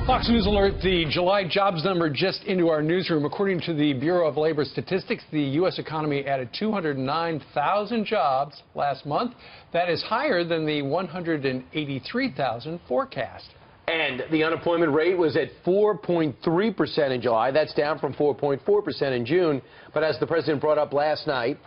Fox News alert, the July jobs number just into our newsroom. According to the Bureau of Labor Statistics, the U.S. economy added 209,000 jobs last month. That is higher than the 183,000 forecast. And the unemployment rate was at 4.3% in July. That's down from 4.4% in June. But as the president brought up last night,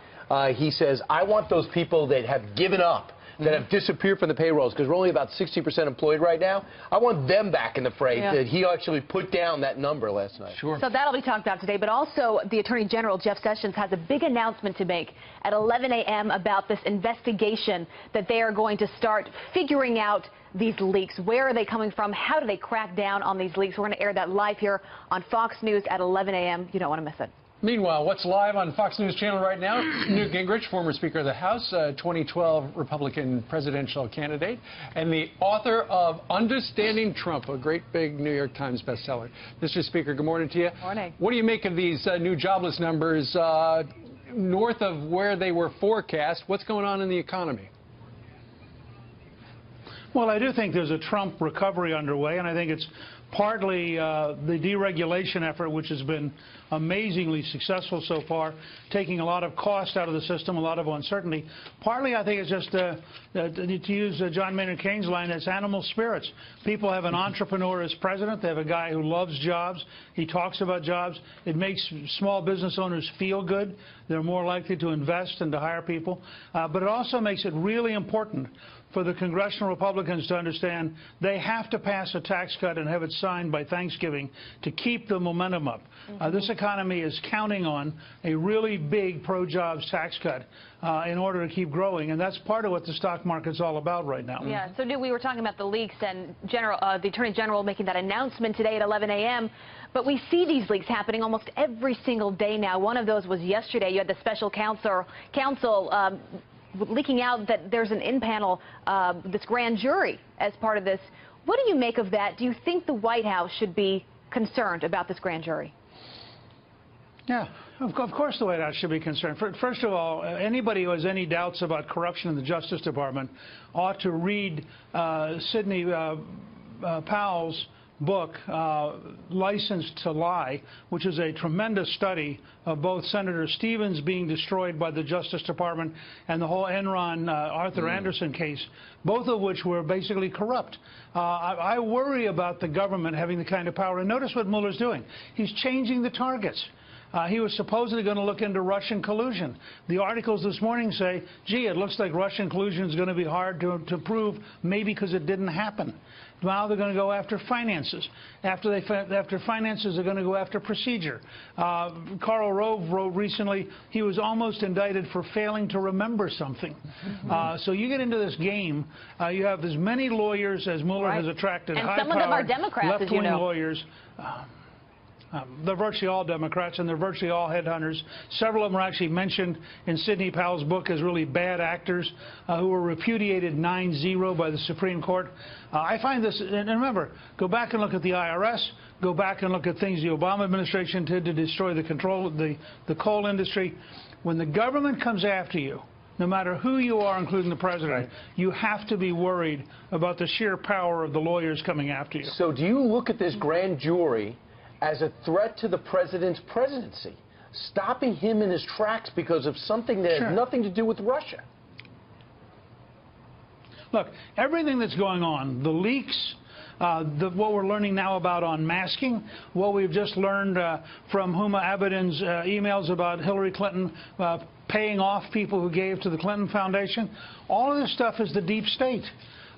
he says, I want those people that have given up, that have disappeared from the payrolls, because we're only about 60% employed right now. I want them back in the fray. That he actually put down that number last night. Sure. So that'll be talked about today, but also the Attorney General, Jeff Sessions, has a big announcement to make at 11 a.m. about this investigation that they are going to start figuring out these leaks. Where are they coming from? How do they crack down on these leaks? We're going to air that live here on Fox News at 11 a.m. You don't want to miss it. Meanwhile, what's live on Fox News Channel right now? Newt Gingrich, former Speaker of the House, 2012 Republican presidential candidate, and the author of Understanding Trump, a great big New York Times bestseller. Mr. Speaker, good morning to you. Morning. What do you make of these new jobless numbers north of where they were forecast? What's going on in the economy? Well, I do think there's a Trump recovery underway, and I think it's partly the deregulation effort, which has been amazingly successful so far, taking a lot of cost out of the system, a lot of uncertainty. Partly, I think it's just, to use John Maynard Keynes' line, it's animal spirits. People have an entrepreneur as president. They have a guy who loves jobs. He talks about jobs. It makes small business owners feel good. They're more likely to invest and to hire people. But it also makes it really important for the congressional Republicans to understand they have to pass a tax cut and have it signed by Thanksgiving to keep the momentum up. This economy is counting on a really big pro-jobs tax cut in order to keep growing, and that's part of what the stock market's all about right now. Yeah, so we were talking about the leaks and the Attorney General making that announcement today at 11 a.m., but we see these leaks happening almost every single day now. One of those was yesterday. You had the special counsel leaking out that there's an in-panel, this grand jury as part of this. What do you make of that? Do you think the White House should be concerned about this grand jury? Yeah, of course the White House should be concerned. First of all, anybody who has any doubts about corruption in the Justice Department ought to read Sidney Powell's book, Licensed to Lie, which is a tremendous study of both Senator Stevens being destroyed by the Justice Department and the whole Enron Arthur Anderson case, both of which were basically corrupt. I worry about the government having the kind of power. And notice what Mueller's doing. He's changing the targets. He was supposedly going to look into Russian collusion. The articles this morning say, gee, it looks like Russian collusion is going to be hard to prove, maybe because it didn't happen. Now they're going to go after finances. After finances, they're going to go after procedure. Karl Rove wrote recently he was almost indicted for failing to remember something. So you get into this game. You have as many lawyers as Mueller has attracted, and some of them are Democrats, as you know. Lawyers. They're virtually all Democrats, and they're virtually all headhunters. Several of them are actually mentioned in Sidney Powell's book as really bad actors who were repudiated 9-0 by the Supreme Court. I find this, and remember, go back and look at the IRS, go back and look at things the Obama administration did to destroy the control of the coal industry. When the government comes after you, no matter who you are, including the president, you have to be worried about the sheer power of the lawyers coming after you. So do you look at this grand jury as a threat to the president's presidency, stopping him in his tracks because of something that has nothing to do with Russia? Look, everything that's going on, the leaks, what we're learning now about unmasking, what we've just learned from Huma Abedin's emails about Hillary Clinton paying off people who gave to the Clinton Foundation, all of this stuff is the deep state.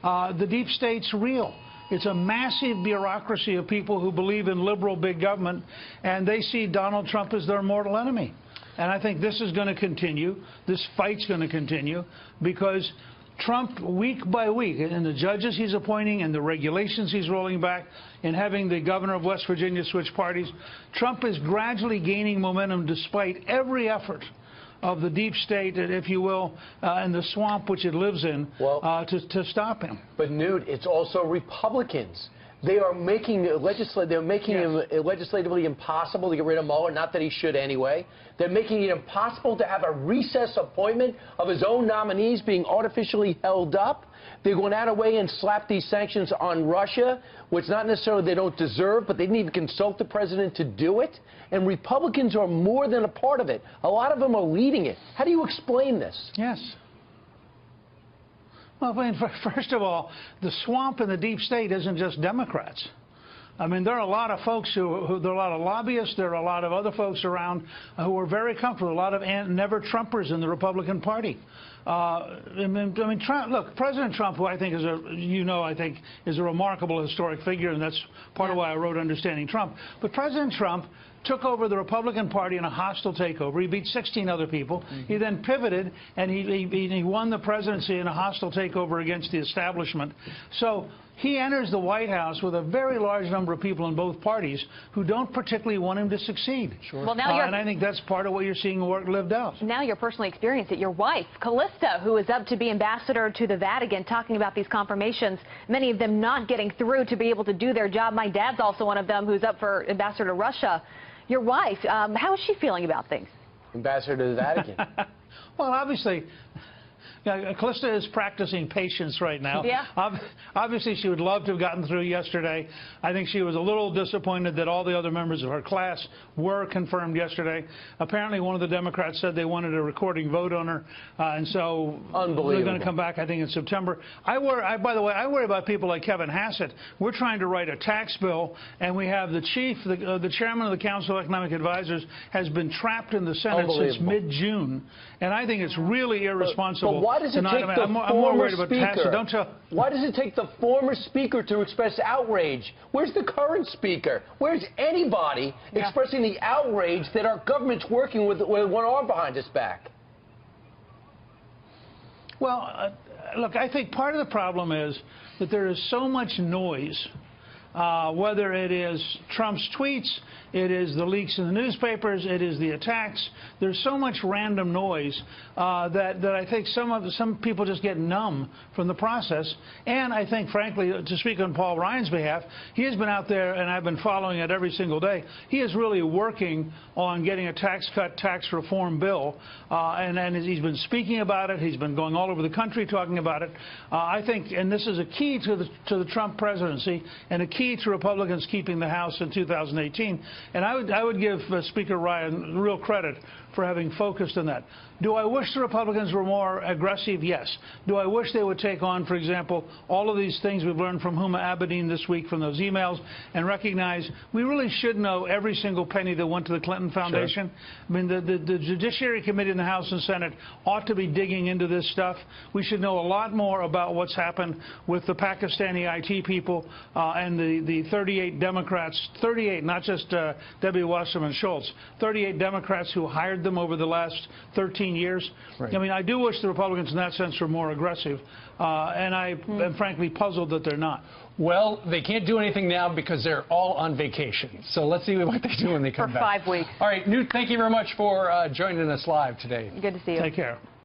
The deep state's real. It's a massive bureaucracy of people who believe in liberal big government, and they see Donald Trump as their mortal enemy. And I think this is going to continue. This fight's going to continue because Trump, week by week, and the judges he's appointing and the regulations he's rolling back and having the governor of West Virginia switch parties, Trump is gradually gaining momentum despite every effort of the deep state, if you will, and the swamp which it lives in, to stop him. But, Newt, it's also Republicans They are making it legislatively impossible to get rid of Mueller, not that he should anyway. They're making it impossible to have a recess appointment of his own nominees being artificially held up. They're going out of way and slap these sanctions on Russia, which not necessarily they don't deserve, but they didn't even consult the president to do it. And Republicans are more than a part of it. A lot of them are leading it. How do you explain this? Yes. Well, I mean, first of all, the swamp in the deep state isn't just Democrats. I mean, there are a lot of folks there are a lot of lobbyists, there are a lot of other folks around who are very comfortable, a lot of never-Trumpers in the Republican Party. I mean, Trump, look, President Trump, who I think is is a remarkable historic figure, and that's part of why I wrote Understanding Trump. But President Trump took over the Republican Party in a hostile takeover. He beat 16 other people. Mm-hmm. He then pivoted, and he won the presidency in a hostile takeover against the establishment. So he enters the White House with a very large number of people in both parties who don't particularly want him to succeed. Sure. Well, now and I think that's part of what you're seeing lived out. Now you're personally experiencing it. Your wife, Callista, who is up to be ambassador to the Vatican, talking about these confirmations, many of them not getting through to be able to do their job. My dad's also one of them who's up for ambassador to Russia. Your wife, how is she feeling about things? Ambassador to the Vatican. Well, obviously, Callista is practicing patience right now. Yeah. Obviously, she would love to have gotten through yesterday. I think she was a little disappointed that all the other members of her class were confirmed yesterday. Apparently, one of the Democrats said they wanted a recording vote on her, and so they're going to come back, I think, in September. By the way, I worry about people like Kevin Hassett. We're trying to write a tax bill, and we have the chairman of the Council of Economic Advisors has been trapped in the Senate since mid-June, and I think it's really irresponsible. But why does it take the former speaker? Why does it take the former speaker to express outrage? Where's the current speaker? Where's anybody expressing the outrage that our government's working with one arm behind its back? Well, look, I think part of the problem is that there is so much noise, whether it is Trump's tweets, it is the leaks in the newspapers, it is the attacks. There's so much random noise that I think some people just get numb from the process. And I think, frankly, to speak on Paul Ryan's behalf, he has been out there, and I've been following it every single day. He is really working on getting a tax cut, tax reform bill, and he's been speaking about it. He's been going all over the country talking about it. I think, and this is a key to the Trump presidency and a key to Republicans keeping the House in 2018. And I would give Speaker Ryan real credit for having focused on that. Do I wish the Republicans were more aggressive? Yes. Do I wish they would take on, for example, all of these things we've learned from Huma Abedin this week from those emails and recognize we really should know every single penny that went to the Clinton Foundation? Sure. I mean, the Judiciary Committee in the House and Senate ought to be digging into this stuff. We should know a lot more about what's happened with the Pakistani IT people and the 38 Democrats, 38, not just Debbie Wasserman Schultz, 38 Democrats who hired them over the last 13 years. Right. I mean, I do wish the Republicans in that sense were more aggressive, and I am frankly puzzled that they're not. Well, they can't do anything now because they're all on vacation. So let's see what they do when they come back. For 5 weeks. All right, Newt, thank you very much for joining us live today. Good to see you. Take care.